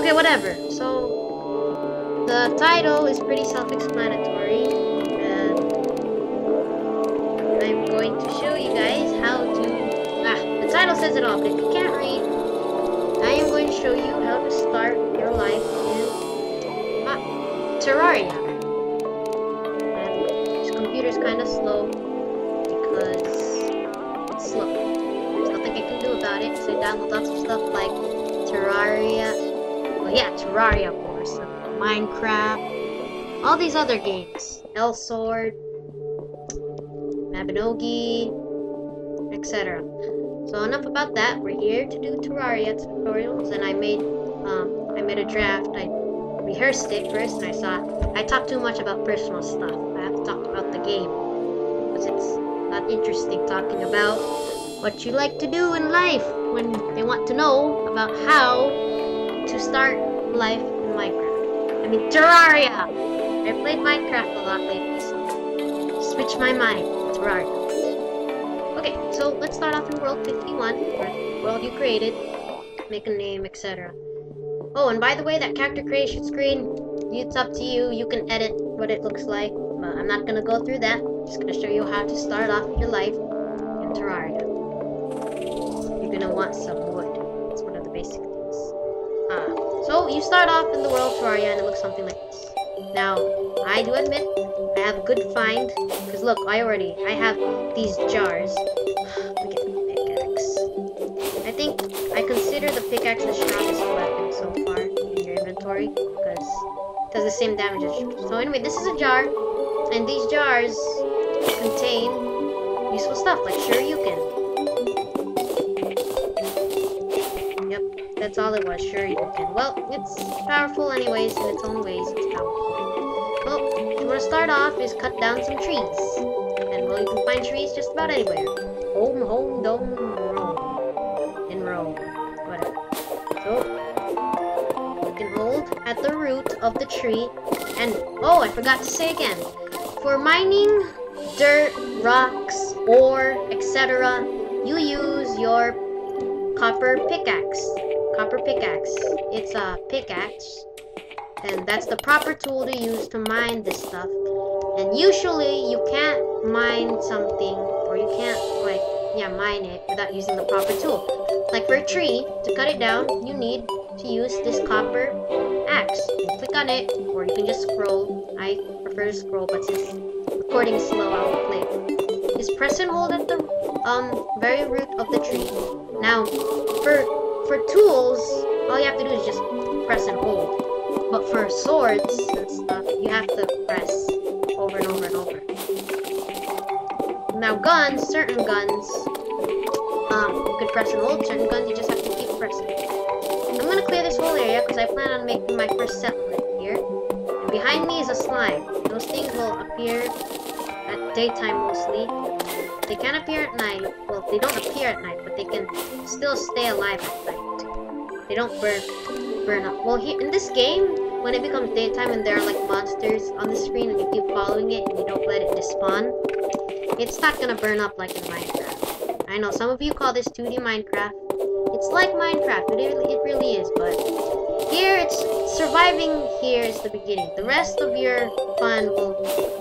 Okay, whatever. So, the title is pretty self-explanatory, and I'm going to show you guys how to... the title says it all, but if you can't read, I am going to show you how to start your life in Terraria. And this computer's kind of slow, because it's slow. There's nothing I can do about it, so I download lots of stuff like Terraria. Well, yeah, Terraria, of course. Minecraft. All these other games. L-Sword. Mabinogi. Etc. So enough about that. We're here to do Terraria tutorials, and I made a draft. I rehearsed it first, and I talked too much about personal stuff. I have to talk about the game, because it's not interesting talking about what you like to do in life when they want to know about how to start life in Minecraft. I mean, Terraria! I played Minecraft a lot lately, so switch my mind. Terraria. Okay, so let's start off in World 51, or the world you created. Make a name, etc. Oh, and by the way, that character creation screen, it's up to you. You can edit what it looks like, but I'm not gonna go through that. I'm just gonna show you how to start off your life in Terraria. You're gonna want some wood. That's one of the basic things. So you start off in the world Terraria, and it looks something like this. Now, I do admit, I have a good find, because look, I have these jars. Look at the pickaxe. I think I consider the pickaxe the strongest weapon so far in your inventory, because it does the same damage as yours. So anyway, this is a jar, and these jars contain useful stuff, like Shoryuken. Yep, that's all it was, Shoryuken. Well, it's powerful anyways, in its own ways, it's powerful. Well, what you want to start off is cut down some trees. And well, you can find trees just about anywhere. Home, dome, roam. In Rome. Whatever. So, you can hold at the root of the tree. And, oh, I forgot to say again. For mining dirt, rocks, ore, etc., you use your copper pickaxe. Copper pickaxe. It's a pickaxe. And that's the proper tool to use to mine this stuff. And usually you can't mine something, or you can't mine it without using the proper tool. Like for a tree, to cut it down, you need to use this copper axe. You can click on it, or you can just scroll. I prefer to scroll, but since recording is slow, I will play. Just press and hold at the very root of the tree. Now, for tools, all you have to do is just press and hold. But for swords and stuff, you have to press over and over and over. Now guns, certain guns, you can press and hold. Certain guns, you just have to keep pressing. I'm gonna clear this whole area because I plan on making my first settlement here. And behind me is a slime. Those things will appear at daytime mostly. They can appear at night. Well, they don't appear at night, but they can still stay alive at night. They don't burn up. Well, here in this game, when it becomes daytime and there are like monsters on the screen and you keep following it and you don't let it despawn, it's not gonna burn up like in Minecraft. I know some of you call this 2D Minecraft. It's like Minecraft, it really is, but here it's surviving. Here is the beginning. The rest of your fun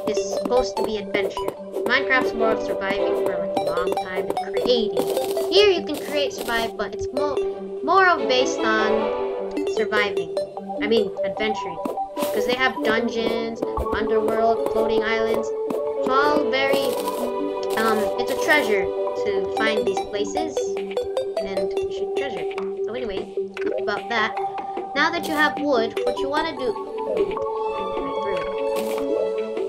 is supposed to be adventure. Minecraft's more of surviving for like a long time and creating. Here you can create, survive, but it's more of based on surviving. I mean, adventuring. Because they have dungeons, underworld, floating islands. It's all very, it's a treasure to find these places. And you should treasure it. So anyway, enough about that. Now that you have wood, what you want to do...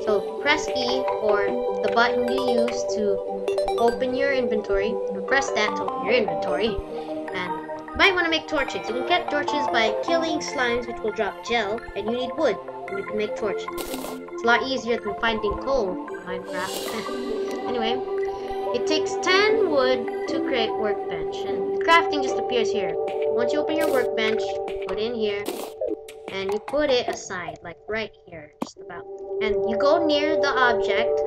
So, press E, or the button you use to open your inventory. And press that to open your inventory. Might want to make torches. You can get torches by killing slimes, which will drop gel, and you need wood, and you can make torches. It's a lot easier than finding coal in Minecraft. Anyway, it takes 10 wood to create workbench, and crafting just appears here. Once you open your workbench, put in here, and you put it aside, like right here, just about. And you go near the object,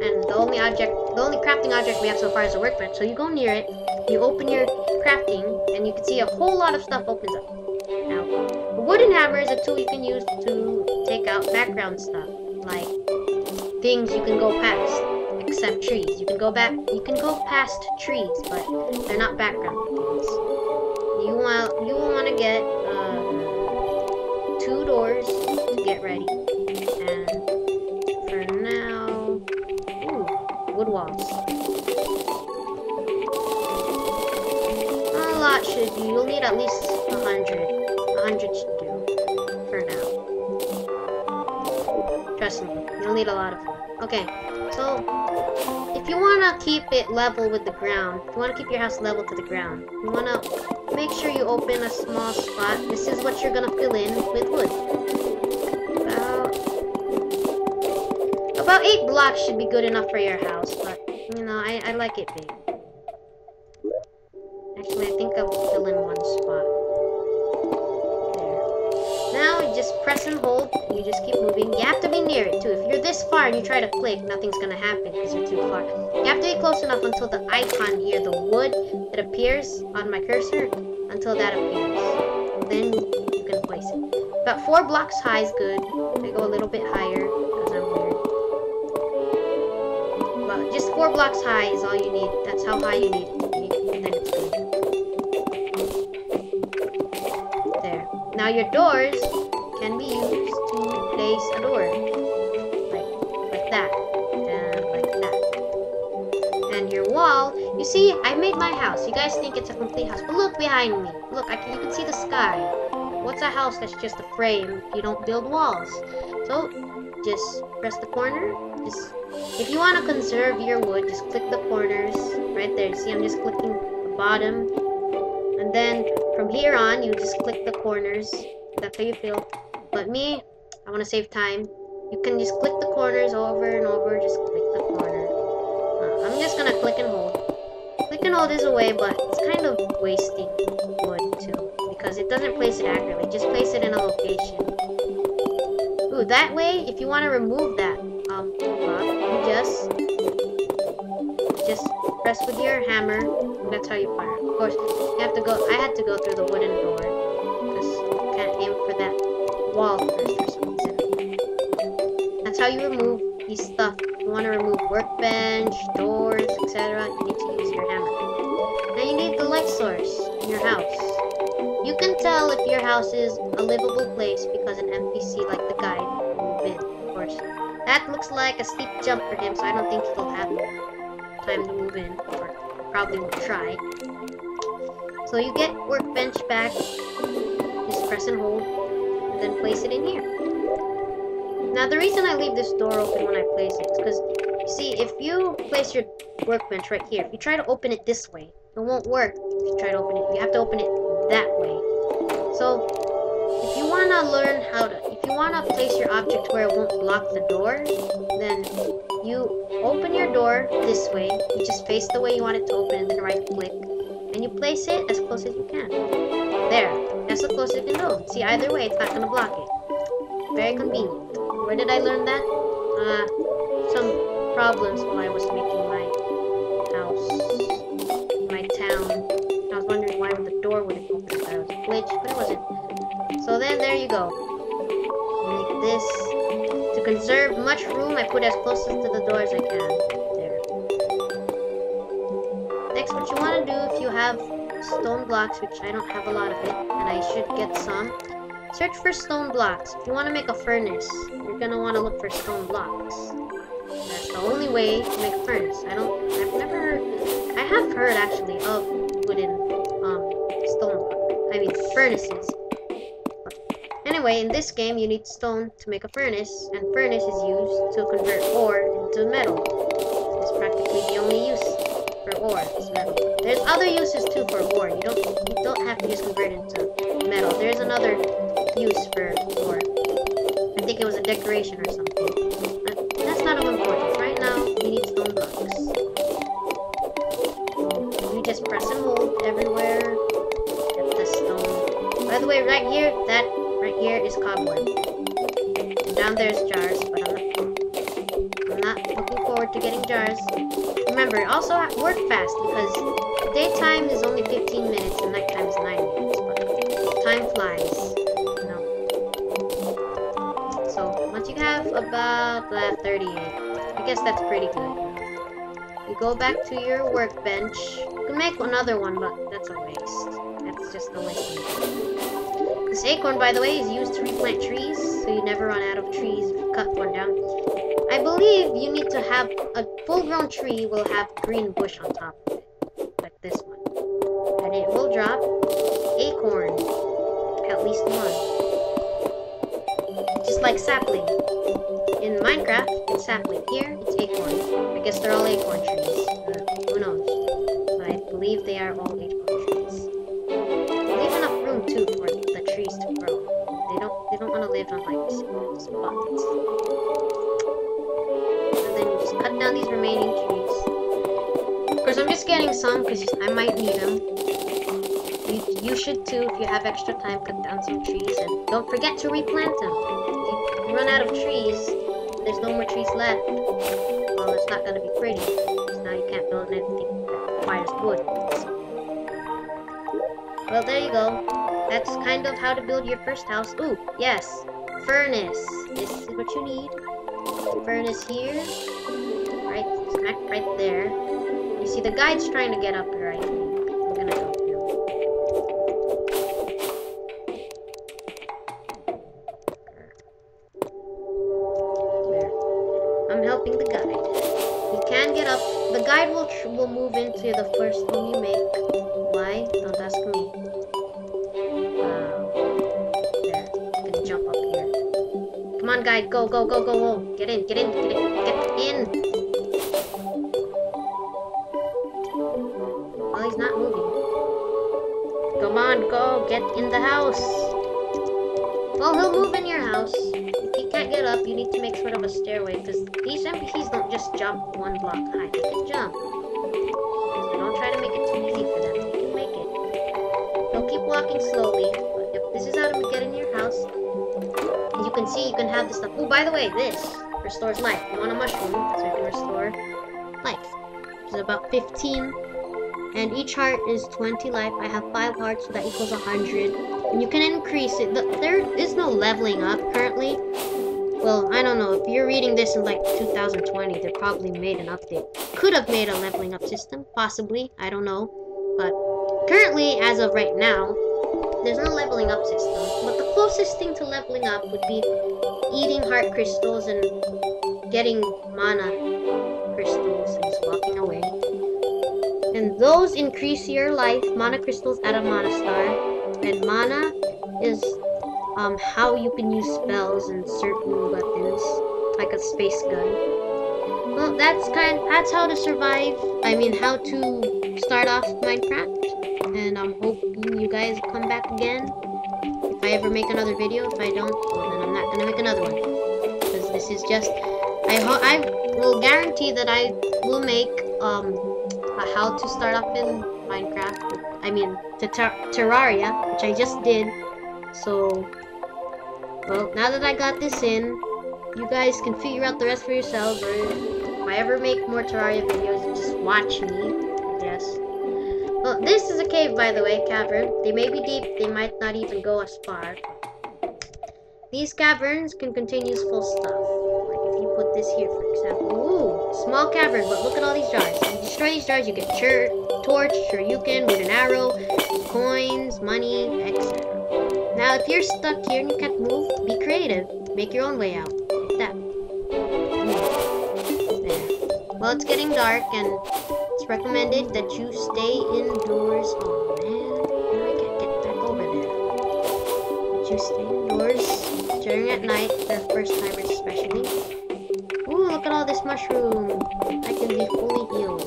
and the only crafting object we have so far is a workbench, so you go near it, you open your crafting, and you can see a whole lot of stuff opens up. Now, the wooden hammer is a tool you can use to take out background stuff, like things you can go past, except trees. You can go past trees, but they're not background things. You will want to get 2 doors to get ready, and for now, wood walls. A lot should do. You'll need at least 100. 100 should do for now. Trust me, you'll need a lot of them. Okay, so if you want to keep it level with the ground, if you want to keep your house level to the ground, you want to make sure you open a small spot. This is what you're going to fill in with wood. About 8 blocks should be good enough for your house, but, you know, I like it big. Actually, I think I will fill in 1 spot. There. Now, you just press and hold, and you just keep moving. You have to be near it, too. If you're this far and you try to click, nothing's gonna happen because you're too far. You have to be close enough until the icon here, the wood that appears on my cursor, until that appears. Then you can place it. About 4 blocks high is good. I go a little bit higher because I'm weird. But just 4 blocks high is all you need. That's how high you need it to be. Then it's good. There. Now your doors can be used to place a door. Like that. And like that. And your wall, you see, I made my house. You guys think it's a complete house. But look behind me. Look, you can see the sky. What's a house that's just a frame if you don't build walls? So, just press the corner. If you want to conserve your wood, just click the corners right there. See, I'm just clicking the bottom. And then from here on, you just click the corners. That's how you feel. But me, I want to save time. You can just click the corners over and over. Just click the corner. I'm just going to click and hold. Click and hold is a way, but it's kind of wasting wood too. Because it doesn't place it accurately. Just place it in a location. Ooh, that way, if you want to remove that, you just press with your hammer, and that's how you fire. Of course, I had to go through the wooden door, because you can't aim for that wall first for some reason. That's how you remove these stuff. If you want to remove workbench, doors, etc., you need to use your hammer. Now you need the light source in your house. You can tell if your house is a livable place because an NPC like the guide will move in, of course. That looks like a steep jump for him, so I don't think he'll have time to move in, or probably will try. So you get workbench back, just press and hold, and then place it in here. Now the reason I leave this door open when I place it is because, you see, if you place your workbench right here, if you try to open it this way, it won't work if you try to open it. You have to open it that way. So, if you want to place your object where it won't block the door, then you open your door this way, you just face the way you want it to open, and then right click, and you place it as close as you can. There, that's the closest you can go. See, either way, it's not going to block it. Very convenient. Where did I learn that? Some problems while I was making my house, my town. I was wondering why the door wouldn't open. I thought it was a glitch, but it wasn't. So then, there you go. Make this. To conserve much room, I put as close to the door as I can. There. Next, what you want to do if you have stone blocks, which I don't have a lot of it, and I should get some, search for stone blocks. If you want to make a furnace, you're going to want to look for stone blocks. That's the only way to make a furnace. I have heard actually of wooden furnaces. Anyway, in this game, you need stone to make a furnace, and furnace is used to convert ore into metal. It's practically the only use for ore is metal. There's other uses too for ore. You don't have to just convert it into metal. There's another use for ore. I think it was a decoration or something. That's not of importance. Right now, you need stone blocks. You just press and hold everywhere. Get the stone. By the way, right here is cobweb. And down there's jars, but I'm not looking forward to getting jars. Remember, also work fast because daytime is only 15 minutes and nighttime is 9 minutes. But time flies. You know, So I have 38. I guess that's pretty good. You go back to your workbench. You can make another one, but that's a waste. That's just a waste of time. This acorn, by the way, is used to replant trees, so you never run out of trees if you cut one down. I believe you need to have a full-grown tree will have green bush on top of it, like this one. And it will drop acorn, at least one. Just like sapling. In Minecraft, it's sapling. Here, it's acorn. I guess they're all acorn trees. Who knows? But I believe they are all acorn trees. Leave enough room too for the trees to grow. They don't want to live on like spots. And then you just cut down these remaining trees. Of course, I'm just getting some because I might need them. You should too, if you have extra time, cut down some trees and don't forget to replant them. If you run out of trees, there's no more trees left. Well, it's not gonna be pretty because now you can't build anything that requires wood. Well, there you go. That's kind of how to build your first house. Ooh, yes, furnace. This is what you need. Furnace here, right, smack right there. You see, the guide's trying to get up here. I think I'm gonna help him. There, I'm helping the guide. He can get up. The guide will move into the first one you make. Why? Don't ask me. There, he's gonna jump up here. Come on, guide, go, go, go, go, go. Get in, get in, get in, get in. Well, he's not moving. Come on, go, get in the house. Well, he'll move in your house. If he can't get up, you need to make sort of a stairway, because these NPCs don't just jump one block high. They can jump. So don't try to make it too easy for them. They can make it. They'll keep walking slowly, but if this is how to get in your house. You can see you can have this stuff. Oh, by the way, this restores life. You want a mushroom, so you can restore life. Which is about 15. And each heart is 20 life. I have 5 hearts, so that equals 100. And you can increase it. There is no leveling up currently. Well, I don't know. If you're reading this in like 2020, they probably made an update. Could have made a leveling up system, possibly. I don't know. But currently, as of right now, there's no leveling up system. But the closest thing to leveling up would be eating heart crystals and getting mana crystals and just walking away. And those increase your life. Mana crystals add a mana star. And mana is how you can use spells and certain weapons, like a space gun. Well, that's how to survive. I mean, how to start off Minecraft. And I'm hoping you guys come back again. If I ever make another video, if I don't, well, then I'm not gonna make another one. Because this is just, I will guarantee that I will make a how to start off in Minecraft. I mean, Terraria, which I just did. So, well, now that I got this in, you guys can figure out the rest for yourselves. Or if I ever make more Terraria videos, just watch me, I guess. Well, this is a cave, by the way, cavern. They may be deep, they might not even go as far. These caverns can contain useful stuff. Like if you put this here, for example. Ooh, small cavern, but look at all these jars. If you destroy these jars, you get torch, shuriken, wooden arrow, coins, money, etc. Now, if you're stuck here and you can't move, be creative. Make your own way out. Like that. There. Well, it's getting dark, and it's recommended that you stay indoors. Oh man, now I can't get back over there. That you stay indoors during at night, for first timers especially. Ooh, look at all this mushroom. I can be fully healed.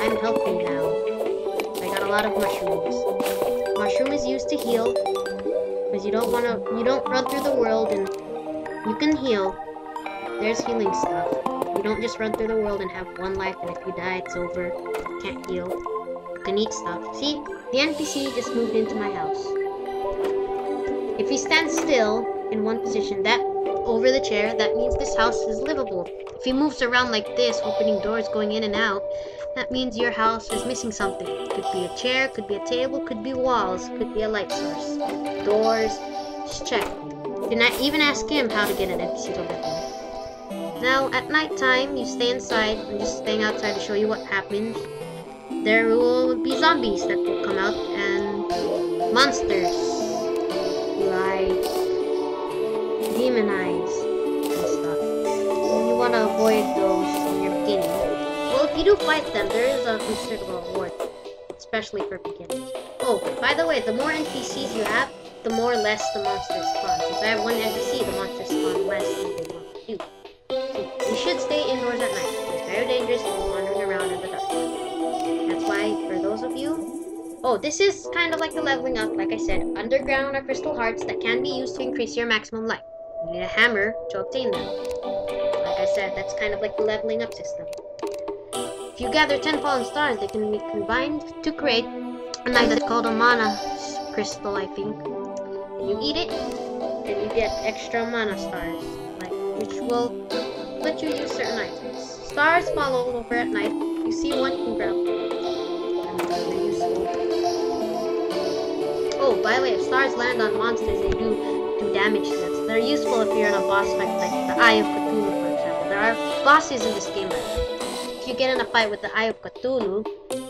I'm healthy now. I got a lot of mushrooms. Mushroom is used to heal, because you don't run through the world and you can heal. There's healing stuff. You don't just run through the world and have one life, and if you die, it's over. You can't heal. You can eat stuff. See, the NPC just moved into my house. If he stands still in one position, that over the chair, that means this house is livable. If he moves around like this, opening doors, going in and out, that means your house is missing something. Could be a chair, could be a table, could be walls, could be a light source. Doors, just check. Do not even ask him how to get an NPC to live in. Now, at night time, you stay inside. I'm just staying outside to show you what happens. There will be zombies that will come out and monsters like demon eyes and stuff. And you want to avoid those in your beginning. Well, if you do fight them, there is a considerable reward, especially for beginners. Oh, by the way, the more NPCs you have, the more less the monsters spawn. Since I have one NPC, the monsters spawn less than they want to do. So you should stay indoors at night. It's very dangerous to be wandering around in the dark. That's why, for those of you... Oh, this is kind of like the leveling up. Like I said, underground are crystal hearts that can be used to increase your maximum life. You need a hammer to obtain them. Like I said, that's kind of like the leveling up system. If you gather 10 fallen stars, they can be combined to create a knife that's called a mana crystal, I think. And you eat it, and you get extra mana stars, which will let you use certain items. Stars fall all over at night. If you see one, you can grab them. They're useful. Oh, by the way, if stars land on monsters, they do damage to them. So they're useful if you're in a boss fight, like the Eye of Cthulhu, for example. There are bosses in this game. If you get in a fight with the Eye of Cthulhu,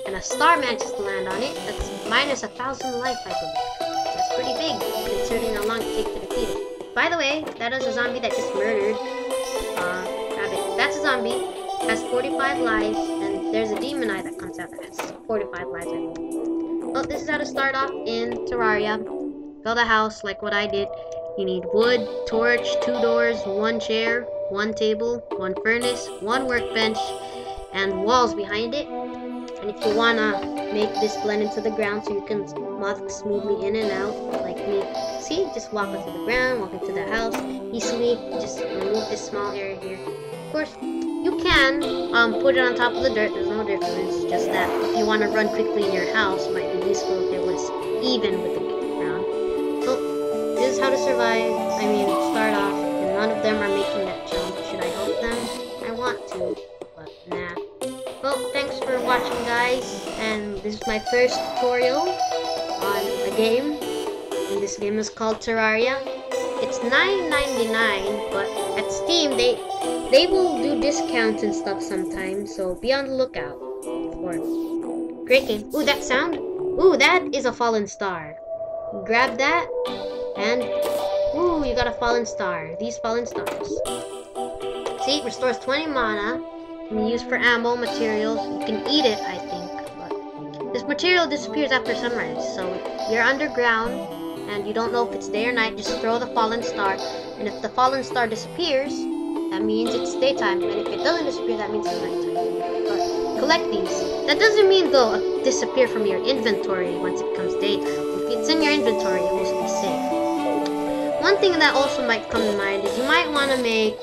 and a star manages to land on it, that's minus 1,000 life, I believe. That's pretty big, considering how long it takes to defeat it. By the way, that is a zombie that just murdered Rabbit. That's a zombie, has 45 lives, and there's a demon eye that comes out that has 45 lives, I believe. Well, this is how to start off in Terraria. Build a house like what I did. You need wood, torch, 2 doors, 1 chair, 1 table, 1 furnace, 1 workbench, and walls behind it. And if you wanna make this blend into the ground so you can walk smoothly in and out, like me, see, just walk onto the ground, walk into the house easily. Just remove this small area here. Of course, you can put it on top of the dirt. There's no difference. Just that if you want to run quickly in your house, it might be useful if it was even with the ground. So this is how to survive. I mean, start off, and none of them are making that jump. Should I help them? I want to, but nah. Well, thanks for watching, guys, and this is my first tutorial on a game, and this game is called Terraria. It's $9.99, but at Steam they will do discounts and stuff sometimes, so be on the lookout for it. Great game. Ooh, that sound? Ooh, that is a fallen star. Grab that, and ooh, you got a fallen star. These fallen stars. See, it restores 20 mana. Can be used for ammo, materials. You can eat it, I think. But this material disappears after sunrise. So if you're underground and you don't know if it's day or night, just throw the fallen star. And if the fallen star disappears, that means it's daytime. And if it doesn't disappear, that means it's nighttime. But collect these. That doesn't mean they'll disappear from your inventory once it becomes daytime. If it's in your inventory, it will be safe. One thing that also might come to mind is you might want to make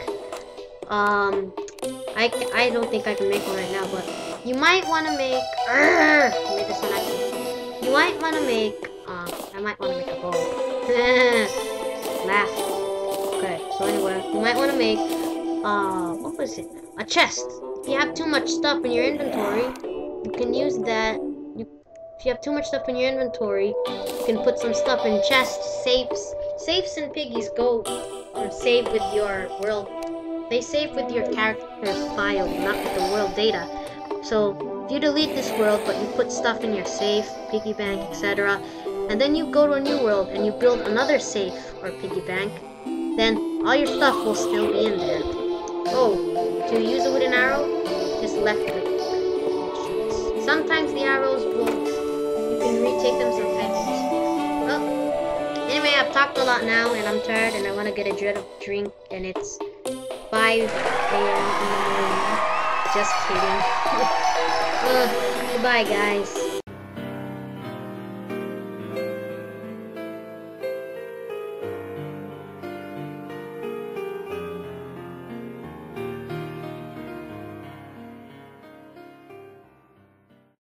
I don't think I can make one right now, but you might want to make I made this one actually. You might want to make I might want to make a bow. Laugh. Okay, so anyway, you might want to make what was it? A chest. If you have too much stuff in your inventory, you can use that. If you have too much stuff in your inventory, you can put some stuff in chests, safes. Safes and piggies go save with your world. They save with your character's file, not with the world data. So if you delete this world, but you put stuff in your safe, piggy bank, etc., and then you go to a new world and you build another safe or piggy bank, then all your stuff will still be in there. Oh, to use a wooden arrow, just left click. Sometimes the arrows you can retake them sometimes. Well, anyway, I've talked a lot now and I'm tired and I want to get a drink, and it's 5 a.m. in the morning. Just kidding. Goodbye, guys.